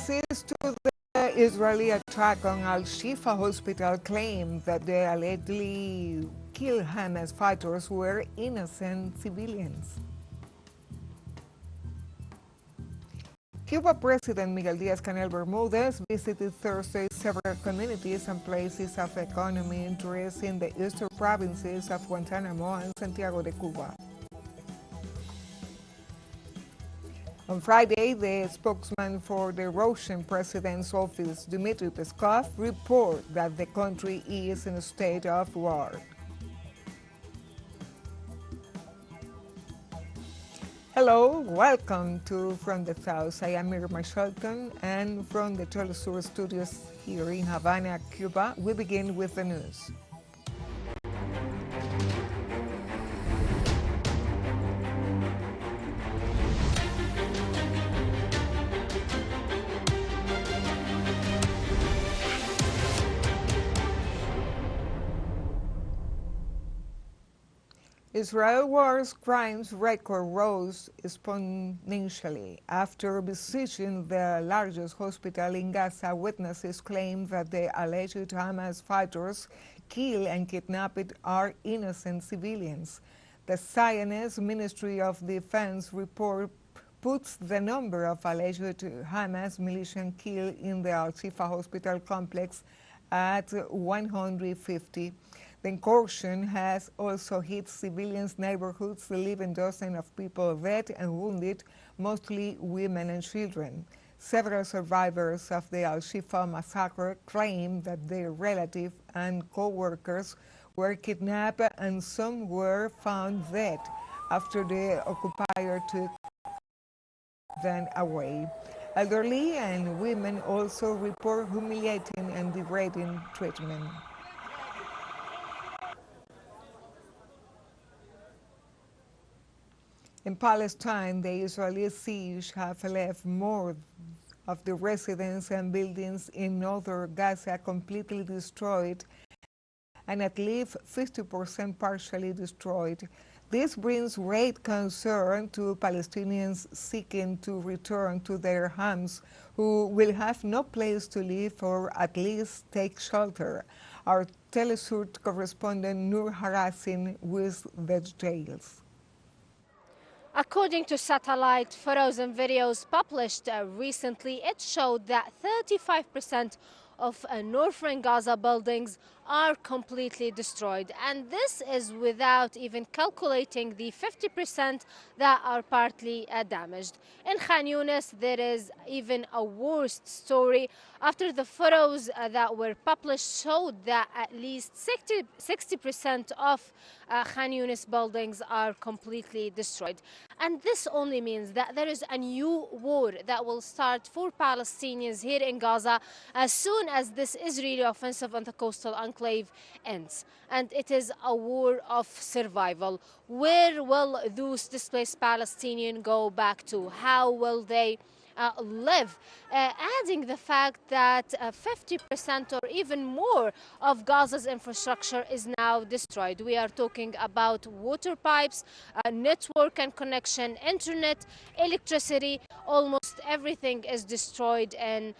Witnesses to the Israeli attack on Al-Shifa hospital claim that the allegedly killed Hamas fighters were innocent civilians. Cuba President Miguel Diaz-Canel Bermudez visited Thursday several communities and places of economic interest in the eastern provinces of Guantanamo and Santiago de Cuba. On Friday, the spokesman for the Russian president's office, Dmitry Peskov, reported that the country is in a state of war. Hello, welcome to From the South. I am Irma Shelton, and from the TeleSUR studios here in Havana, Cuba, we begin with the news. Israel war's crimes record rose exponentially after besieging the largest hospital in Gaza. Witnesses claim that the alleged Hamas fighters killed and kidnapped are innocent civilians. The Zionist Ministry of Defense report puts the number of alleged Hamas militias killed in the Al-Shifa hospital complex at 150. The incursion has also hit civilians' neighborhoods, leaving dozens of people dead and wounded, mostly women and children. Several survivors of the Al-Shifa massacre claim that their relatives and co-workers were kidnapped and some were found dead after the occupier took them away. Elderly and women also report humiliating and degrading treatment. In Palestine, the Israeli siege have left more of the residents and buildings in northern Gaza completely destroyed and at least 50% partially destroyed. This brings great concern to Palestinians seeking to return to their homes, who will have no place to live or at least take shelter. Our TeleSUR correspondent Nur Harasin with the details. According to satellite photos and videos published recently, it showed that 35% of northern Gaza buildings are completely destroyed, and this is without even calculating the 50% that are partly damaged. In Khan Yunis, there is even a worse story after the photos that were published showed that at least 60% of Khan Yunis buildings are completely destroyed. And this only means that there is a new war that will start for Palestinians here in Gaza as soon as this Israeli offensive on the coastal enclave ends. And it is a war of survival. Where will those displaced Palestinians go back to? How will they live? Adding the fact that 50% or even more of Gaza's infrastructure is now destroyed. We are talking about water pipes, network and connection, internet, electricity. Almost everything is destroyed in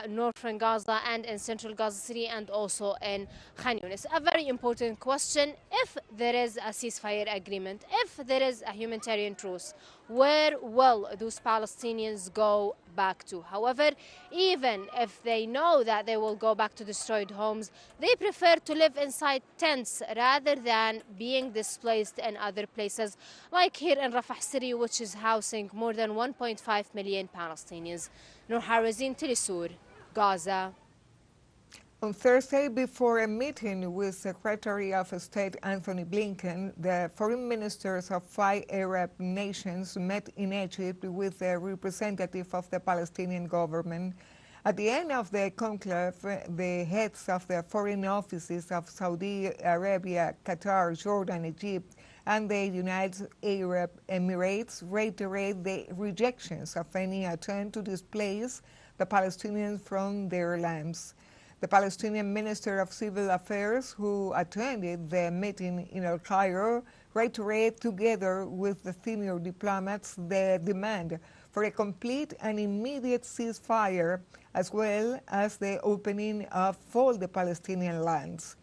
northern Gaza and in central Gaza City and also in Khan Yunis. A very important question: if there is a ceasefire agreement, if there is a humanitarian truce, where will those Palestinians go back to? However, even if they know that they will go back to destroyed homes, they prefer to live inside tents rather than being displaced in other places, like here in Rafah City, which is housing more than 1.5 million Palestinians. Nur Harazin, TeleSUR, Gaza. On Thursday, before a meeting with Secretary of State Anthony Blinken, the foreign ministers of 5 Arab nations met in Egypt with a representative of the Palestinian government. At the end of the conclave, the heads of the foreign offices of Saudi Arabia, Qatar, Jordan, Egypt, and the United Arab Emirates reiterate the rejections of any attempt to displace the Palestinians from their lands. The Palestinian Minister of Civil Affairs, who attended the meeting in El Cairo, reiterated together with the senior diplomats the demand for a complete and immediate ceasefire, as well as the opening of all the Palestinian lands,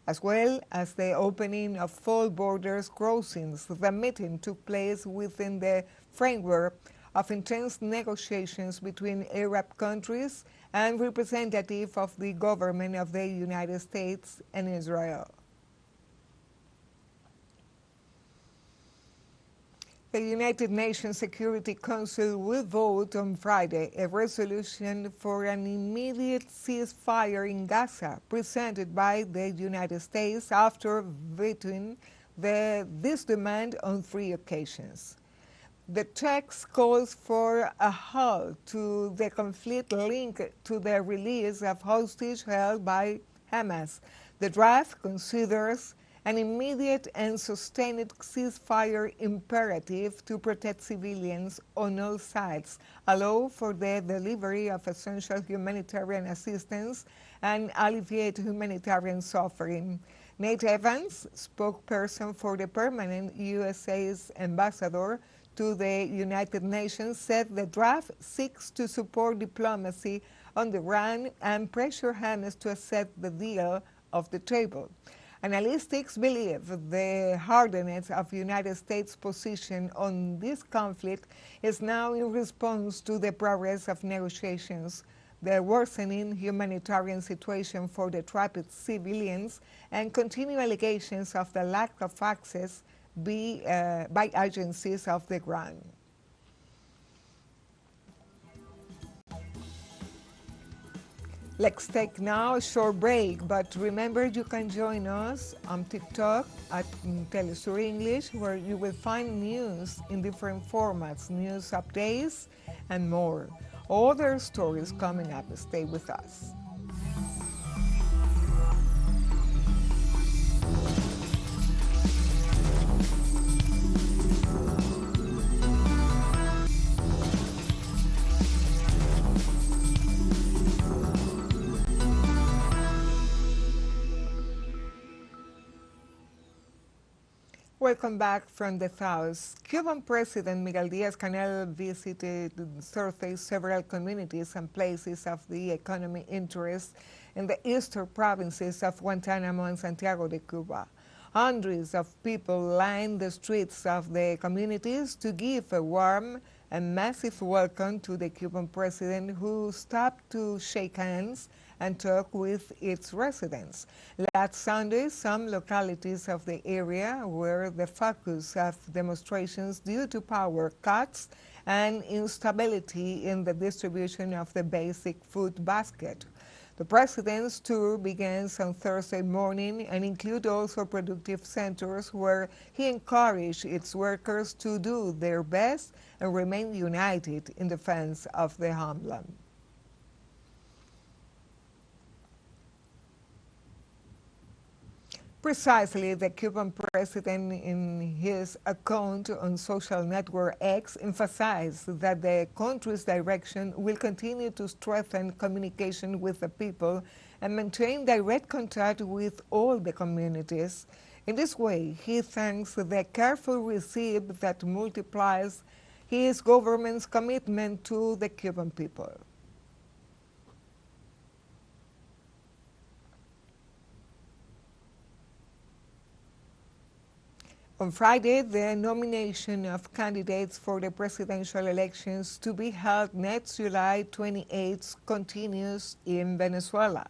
as well as the opening of all borders crossings. The meeting took place within the framework of intense negotiations between Arab countries and representatives of the government of the United States and Israel. The United Nations Security Council will vote on Friday a resolution for an immediate ceasefire in Gaza, presented by the United States after vetoing this demand on 3 occasions. The text calls for a halt to the conflict linked to the release of hostages held by Hamas. The draft considers an immediate and sustained ceasefire imperative to protect civilians on all sides, allow for the delivery of essential humanitarian assistance, and alleviate humanitarian suffering. Nate Evans, spokesperson for the permanent USA's ambassador to the United Nations, said the draft seeks to support diplomacy on the ground and pressure Hamas to accept the deal off the table. Analysts believe the hardness of the United States' position on this conflict is now in response to the progress of negotiations, the worsening humanitarian situation for the trapped civilians, and continued allegations of the lack of access by agencies of the ground. Let's take now a short break, but remember you can join us on TikTok at TeleSUR English, where you will find news in different formats, news updates, and more. Other stories coming up. Stay with us. Welcome back from the South. Cuban President Miguel Diaz-Canel visited Thursday several communities and places of the economic interest in the eastern provinces of Guantanamo and Santiago de Cuba. Hundreds of people lined the streets of the communities to give a warm and massive welcome to the Cuban president, who stopped to shake hands and talk with its residents. Last Sunday, some localities of the area were the focus of demonstrations due to power cuts and instability in the distribution of the basic food basket. The president's tour begins on Thursday morning and includes also productive centers where he encouraged its workers to do their best and remain united in defense of the homeland. Precisely, the Cuban president in his account on social network X emphasized that the country's direction will continue to strengthen communication with the people and maintain direct contact with all the communities. In this way, he thanks the careful receipt that multiplies his government's commitment to the Cuban people. On Friday, the nomination of candidates for the presidential elections to be held next July 28 continues in Venezuela.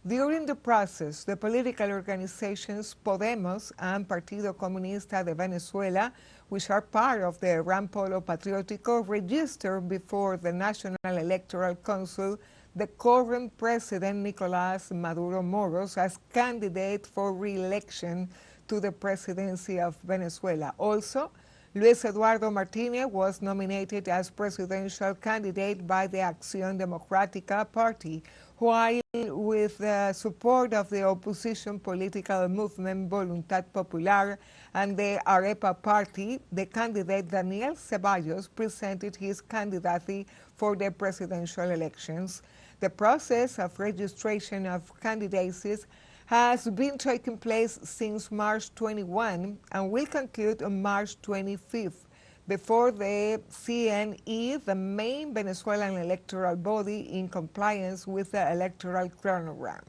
During the process, the political organizations Podemos and Partido Comunista de Venezuela, which are part of the Gran Polo Patriótico, registered before the National Electoral Council the current president Nicolás Maduro Moros as candidate for re-election to the presidency of Venezuela. Also, Luis Eduardo Martinez was nominated as presidential candidate by the Acción Democrática party, while with the support of the opposition political movement Voluntad Popular and the Arepa party, the candidate Daniel Ceballos presented his candidacy for the presidential elections. The process of registration of candidacies has been taking place since March 21 and will conclude on March 25th. before the CNE, the main Venezuelan electoral body, in compliance with the electoral chronogram.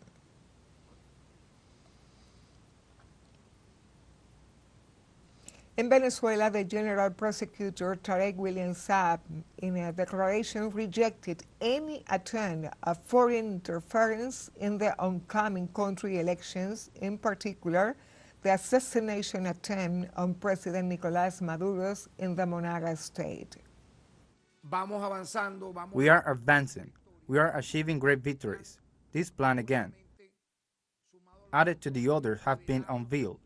In Venezuela, the General Prosecutor Tarek William Saab, in a declaration, rejected any attempt of foreign interference in the oncoming country elections, in particular, the assassination attempt on President Nicolás Maduro's in the Monaga state. We are advancing. We are achieving great victories. This plan again, added to the others, have been unveiled.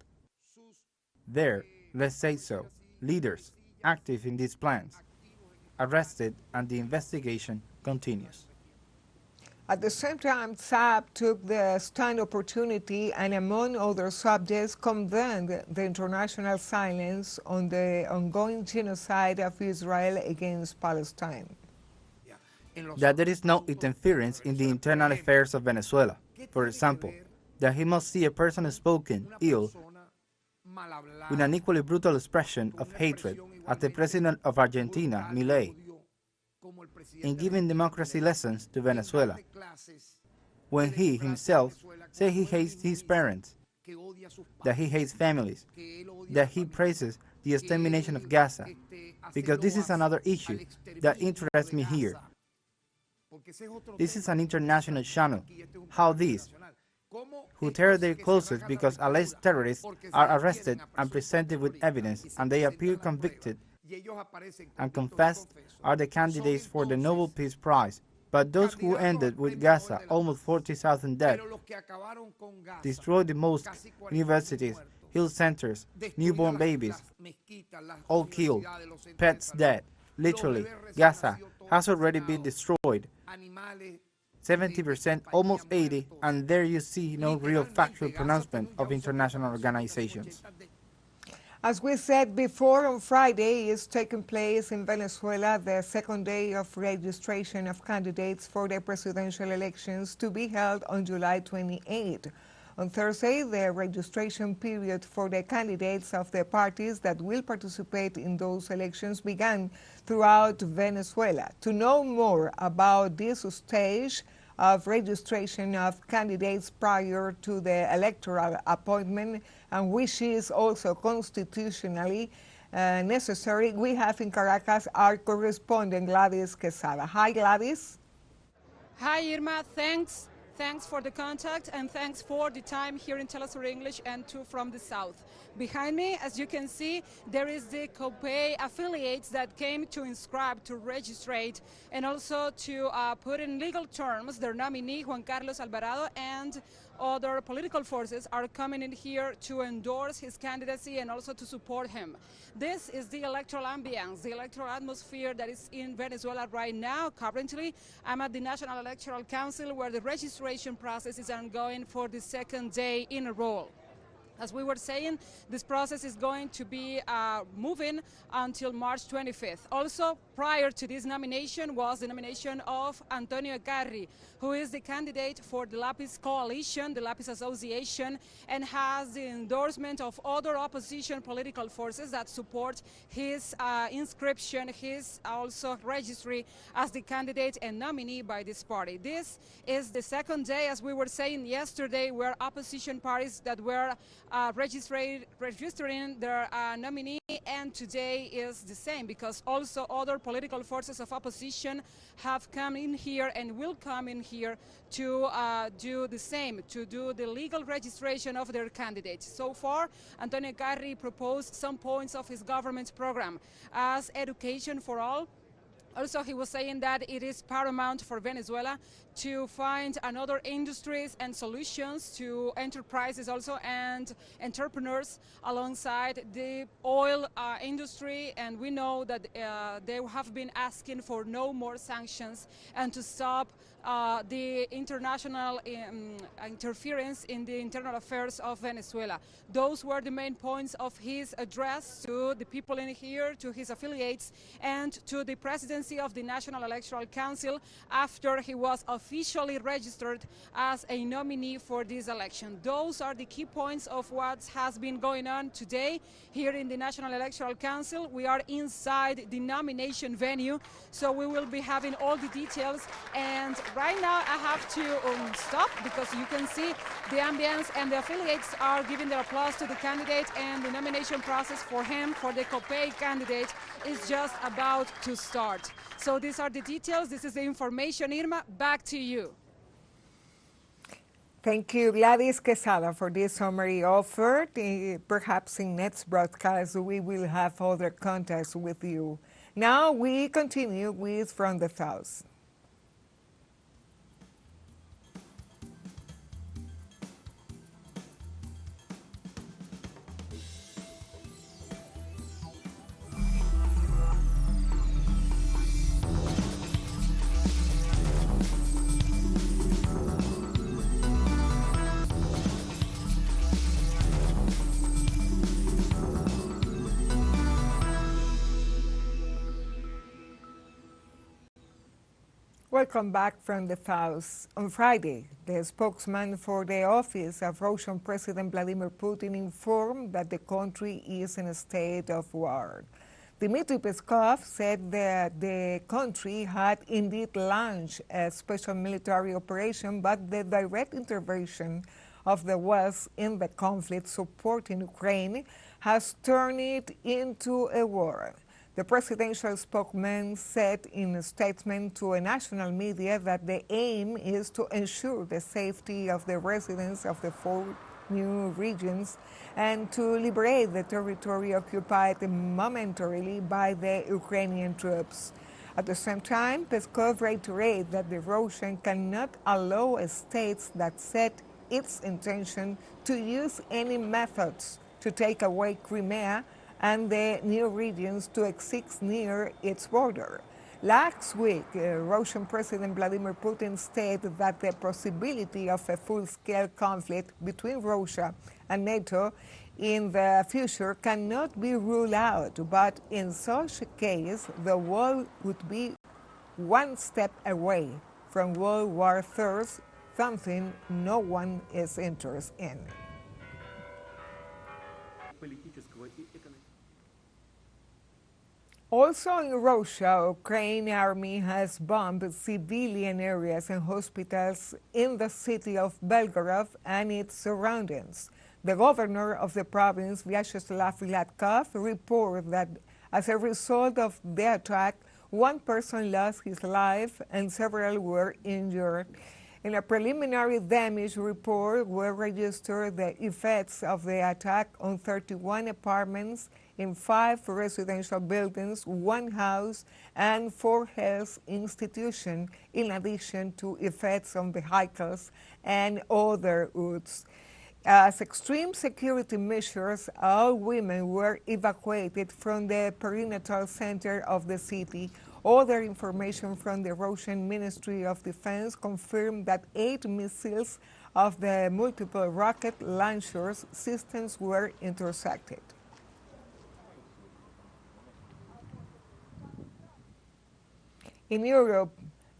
There, let's say so, leaders active in these plans, arrested, and the investigation continues. At the same time, Saab took the stand opportunity and, among other subjects, condemned the international silence on the ongoing genocide of Israel against Palestine. That there is no interference in the internal affairs of Venezuela. For example, that he must see a person spoken ill with an equally brutal expression of hatred as the president of Argentina, Milei, in giving democracy lessons to Venezuela, when he himself says he hates his parents, that he hates families, that he praises the extermination of Gaza, because this is another issue that interests me here. This is an international channel. How these, who tear their clothes because alleged terrorists are arrested and presented with evidence, and they appear convicted and confessed, are the candidates for the Nobel Peace Prize. But those who ended with Gaza, almost 40,000 dead, destroyed the mosques, universities, health centers, newborn babies, all killed, pets dead. Literally, Gaza has already been destroyed. 70%, almost 80%, and there you see no real factual pronouncement of international organizations. As we said before, on Friday is taking place in Venezuela the second day of registration of candidates for the presidential elections to be held on July 28. On Thursday, the registration period for the candidates of the parties that will participate in those elections began throughout Venezuela. To know more about this stage of registration of candidates prior to the electoral appointment, and which is also constitutionally necessary, we have in Caracas our correspondent Gladys Quesada. Hi, Gladys. Hi, Irma. Thanks. Thanks for the contact, and thanks for the time here in TeleSUR English and from the South. Behind me, as you can see, there is the COPEI affiliates that came to inscribe, to registrate, and also to put in legal terms their nominee, Juan Carlos Alvarado, and other political forces are coming in here to endorse his candidacy and also to support him. This is the electoral ambience, the electoral atmosphere that is in Venezuela right now. Currently, I'm at the National Electoral Council, where the registration process is ongoing for the second day in a row. As we were saying, this process is going to be moving until March 25th. Also, prior to this nomination was the nomination of Antonio Egarri, who is the candidate for the Lapis Coalition, the Lapis Association, and has the endorsement of other opposition political forces that support his inscription, his also registry as the candidate and nominee by this party. This is the second day, as we were saying yesterday, where opposition parties that were registering their nominee, and today is the same, because also other political forces of opposition have come in here and will come in here to do the same, to do the legal registration of their candidates. So far, Antonio Egarri proposed some points of his government's program as education for all. Also, he was saying that it is paramount for Venezuela to find another industries and solutions to enterprises also and entrepreneurs alongside the oil industry. And we know that they have been asking for no more sanctions and to stop the international interference in the internal affairs of Venezuela. Those were the main points of his address to the people in here, to his affiliates, and to the presidency of the National Electoral Council after he was officially officially registered as a nominee for this election. Those are the key points of what has been going on today here in the National Electoral Council. We are inside the nomination venue, so we will be having all the details. And right now I have to stop because you can see the ambience, and the affiliates are giving their applause to the candidate, and the nomination process for him, for the COPEI candidate, is just about to start. So these are the details. This is the information. Irma, back to you. Thank you, Gladys Quesada, for this summary offered. Perhaps in next broadcast we will have other contacts with you. Now we continue with From the South. Welcome back from the South. On Friday, the spokesman for the office of Russian President Vladimir Putin informed that the country is in a state of war. Dmitry Peskov said that the country had indeed launched a special military operation, but the direct intervention of the West in the conflict supporting Ukraine has turned it into a war. The presidential spokesman said in a statement to a national media that the aim is to ensure the safety of the residents of the 4 new regions and to liberate the territory occupied momentarily by the Ukrainian troops. At the same time, Peskov reiterated that the Russian cannot allow states that set its intention to use any methods to take away Crimea and the new regions to exist near its border. Last week, Russian President Vladimir Putin stated that the possibility of a full-scale conflict between Russia and NATO in the future cannot be ruled out, but in such a case, the world would be one step away from World War III, something no one is interested in. Also in Russia, Ukraine army has bombed civilian areas and hospitals in the city of Belgorod and its surroundings. The governor of the province, Vyacheslav Gladkov, reported that as a result of the attack, one person lost his life and several were injured. In a preliminary damage report were registered the effects of the attack on 31 apartments in 5 residential buildings, 1 house, and 4 health institutions, in addition to effects on vehicles and other goods. As extreme security measures, all women were evacuated from the perinatal center of the city. Other information from the Russian Ministry of Defense confirmed that 8 missiles of the multiple rocket launchers systems were intercepted. In Europe,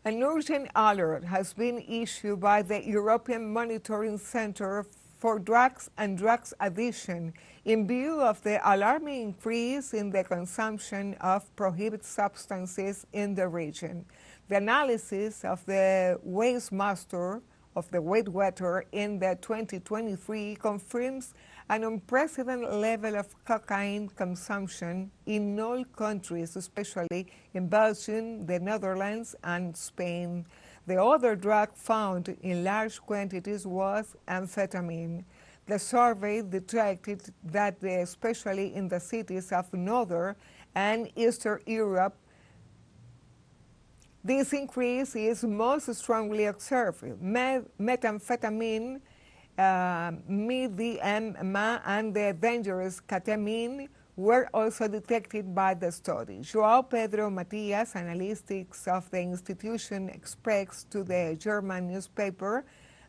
an urgent alert has been issued by the European Monitoring Center for Drugs and Drugs Addiction in view of the alarming increase in the consumption of prohibited substances in the region. The analysis of the wastewater in the 2023 confirms an unprecedented level of cocaine consumption in all countries, especially in Belgium, the Netherlands, and Spain. The other drug found in large quantities was amphetamine. The survey detected that, especially in the cities of Northern and Eastern Europe, this increase is most strongly observed. Methamphetamine, MDMA, and the dangerous ketamine were also detected by the study. João Pedro Matias, analytics of the institution, expressed to the German newspaper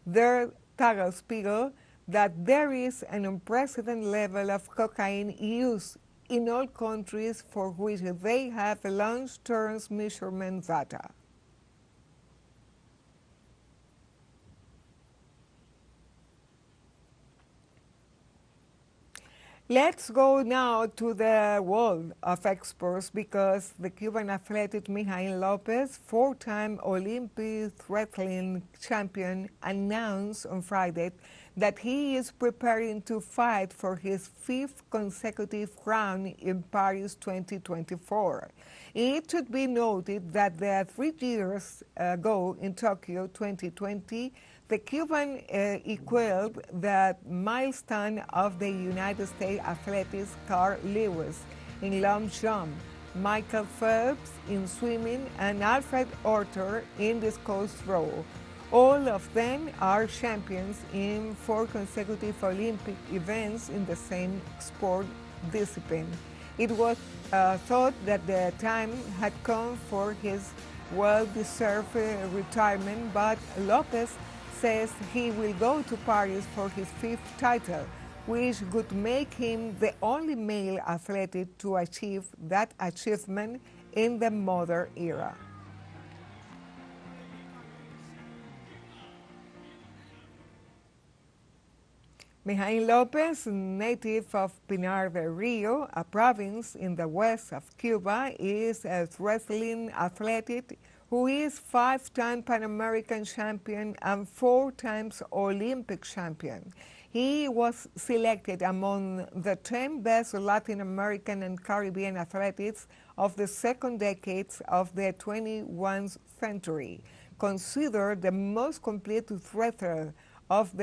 Der Tagesspiegel that there is an unprecedented level of cocaine use in all countries for which they have long-term measurement data. Let's go now to the world of exports because the Cuban athlete Mijail Lopez, four-time Olympic wrestling champion, announced on Friday that he is preparing to fight for his fifth consecutive crown in Paris 2024. It should be noted that 3 years ago in Tokyo 2020, the Cuban equaled the milestone of the United States athletes Carl Lewis in long jump, Michael Phelps in swimming, and Alfred Orter in discus throw. All of them are champions in 4 consecutive Olympic events in the same sport discipline. It was thought that the time had come for his well-deserved retirement, but Lopez says he will go to Paris for his 5th title, which would make him the only male athlete to achieve that achievement in the modern era. Mijail Lopez, native of Pinar del Rio, a province in the west of Cuba, is a wrestling athlete who is 5-time Pan American champion and 4 times Olympic champion. He was selected among the 10 best Latin American and Caribbean athletes of the second decades of the 21st century, considered the most complete wrestler of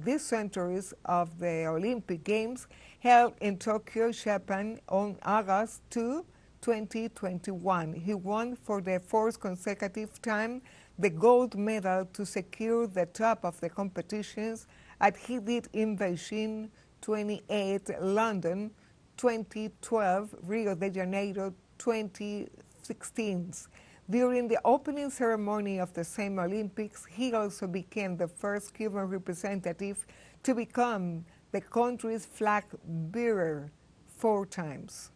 these centuries of the Olympic Games held in Tokyo, Japan on August 2, 2021. He won for the 4th consecutive time the gold medal to secure the top of the competitions, as he did in Beijing 28, London 2012, Rio de Janeiro 2016. During the opening ceremony of the same Olympics, he also became the first Cuban representative to become the country's flag bearer 4 times.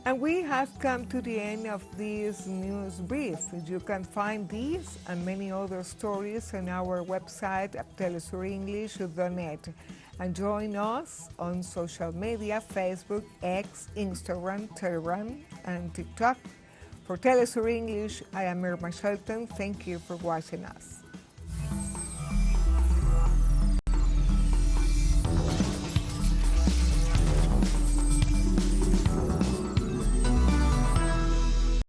And we have come to the end of this news brief. You can find these and many other stories on our website at telesurenglish.net. And join us on social media, Facebook, X, Instagram, Telegram, and TikTok. For TeleSUR English, I am Irma Shelton. Thank you for watching us.